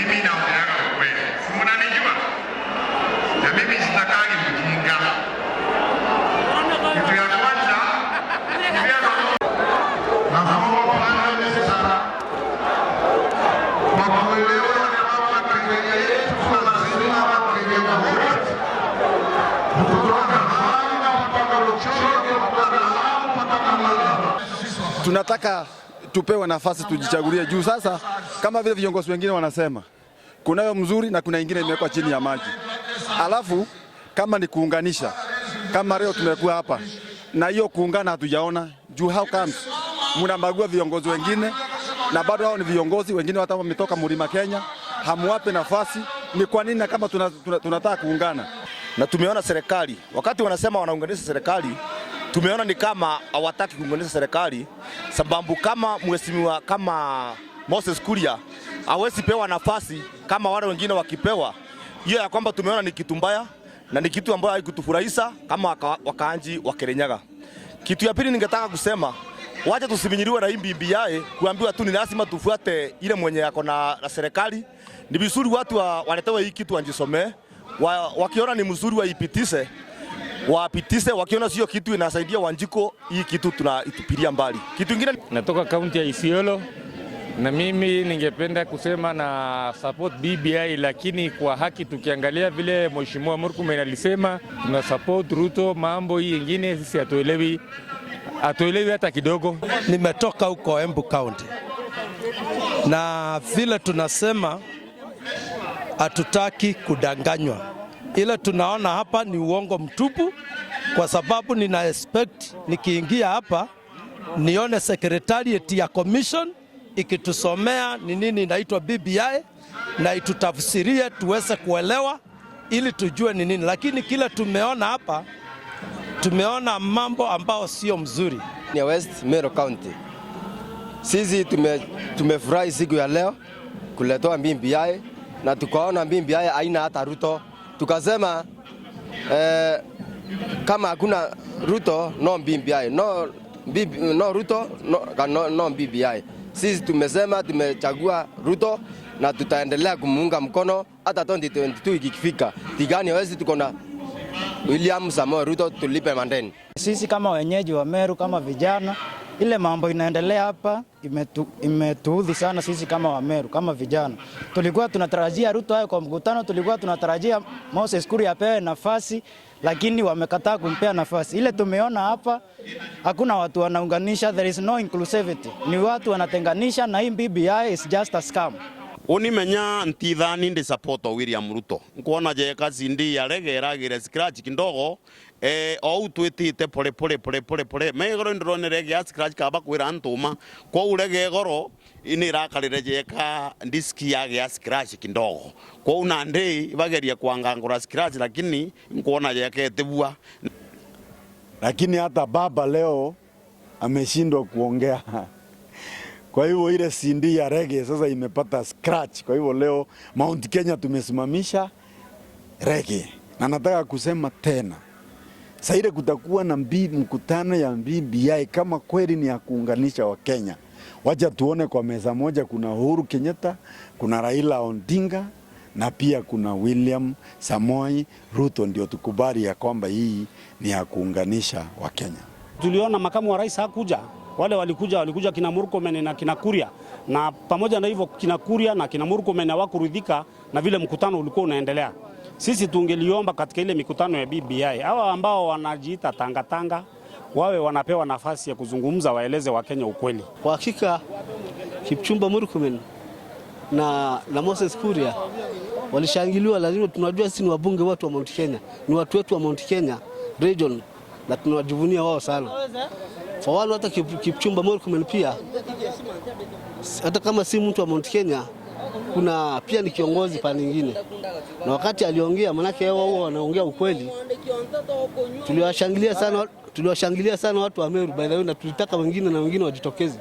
mimi naongeaga ukweli. Si mnanijua? Na mimi sitakangi mjinga. Kitu ya kwanza tunataka tupewe nafasi tujichagulie juu. Sasa kama vile viongozi wengine wanasema, kunayo mzuri na kuna ingine imewekwa chini ya maji. Alafu kama ni kuunganisha, kama leo tumekuwa hapa na hiyo kuungana hatujaona juu. How comes mnabagua viongozi wengine na bado hao ni viongozi wengine hata wametoka Mlima Kenya, hamwape nafasi? Ni kwa nini? Kama tunataka kuungana na tumeona serikali wakati wanasema wanaunganisha serikali, tumeona ni kama hawataki kuunganisha serikali, sababu kama mheshimiwa kama Moses Kuria hawezi pewa nafasi kama wale wengine wakipewa, hiyo ya kwamba tumeona ni kitu mbaya na ni kitu ambayo haikutufurahisha kama wakaanji wa Kirinyaga. Kitu ya pili ningetaka kusema, wacha tusivinyiriwe na BBI kuambiwa tu ni lazima tufuate ile mwenye yako na serikali. Ni vizuri watu waletewe hii kitu wanjisomee, wakiona ni mzuri waipitise wapitise, wakiona sio kitu inasaidia Wanjiko, hii kitu tunaitupilia mbali. Kitu kingine, natoka kaunti ya Isiolo na mimi ningependa kusema na support BBI, lakini kwa haki tukiangalia vile Mheshimiwa Murkomen alisema tuna support Ruto, mambo hii nyingine sisi hatuelewi hata kidogo. Nimetoka huko Embu County na vile tunasema hatutaki kudanganywa. Ile tunaona hapa ni uongo mtupu, kwa sababu nina expect nikiingia hapa nione secretariat ya commission ikitusomea ni nini inaitwa BBI na itutafsirie tuweze kuelewa ili tujue ni nini. Lakini kile tumeona hapa, tumeona mambo ambao sio mzuri. Ni West Meru County. Sisi tumefurahi siku ya leo kuletewa BBI na tukaona BBI haina hata Ruto. Tukasema kama hakuna Ruto no BBI, no Ruto no BBI. Sisi tumesema tumechagua Ruto na tutaendelea kumuunga mkono hata 2022 ikifika. Tigani wezi tuko na William Samoei Ruto, tulipe mandeni. Sisi kama wenyeji wa Meru, kama vijana, ile mambo inaendelea hapa imetuudhi sana sisi kama wa Meru, kama vijana. Tulikuwa tunatarajia Ruto awe kwa mkutano, tulikuwa tunatarajia Moses Kuria apewe nafasi, lakini wamekataa kumpea nafasi. Ile tumeona hapa, hakuna watu wanaunganisha, there is no inclusivity. Ni watu wanatenganisha, na hii BBI is just a scam. Unimenya ntithani ndi support William Ruto. Nkuona je kazi ndi yaregeragire scratch kindogo au twitite pole megoro ndronere gya scratch kaba kwira ntuma kwa urege goro ini rakarire je ka diski ya gya scratch kindogo kwa una ndi bageria kuangangura scratch, lakini nkuona je ketebua. Lakini hata baba leo ameshindwa kuongea. Kwa hivyo ile sindi ya reggae sasa imepata scratch. Kwa hivyo leo Mount Kenya tumesimamisha reggae. Na nataka kusema tena, sasa ile kutakuwa na mkutano ya BBI kama kweli ni ya kuunganisha wa Kenya. Wacha tuone kwa meza moja kuna Uhuru Kenyatta, kuna Raila Odinga na pia kuna William Samoei Ruto, ndio tukubali ya kwamba hii ni ya kuunganisha wa Kenya. Tuliona makamu wa rais hakuja. Wale walikuja kina Murkomen na kina Kuria, na pamoja na hivyo kina Kuria na kina Murkomen hawakuridhika na vile mkutano ulikuwa unaendelea. Sisi tungeliomba katika ile mikutano ya BBI hawa ambao wanajiita tanga wawe wanapewa nafasi ya kuzungumza, waeleze Wakenya ukweli. Kwa hakika Kipchumba Murkomen na Moses Kuria walishangiliwa, lazima tunajua sisi ni wabunge watu wa Mount Kenya, ni watu wetu wa Mount Kenya region na tunawajivunia wao sana. Kwa wale hata Kipchumba Murkomen pia, hata kama si mtu wa Mount Kenya, kuna pia ni kiongozi pa nyingine, na wakati aliongea manake wao wanaongea ukweli. Tuliwashangilia sana watu wa Meru by the way, na tulitaka wengine wajitokeze.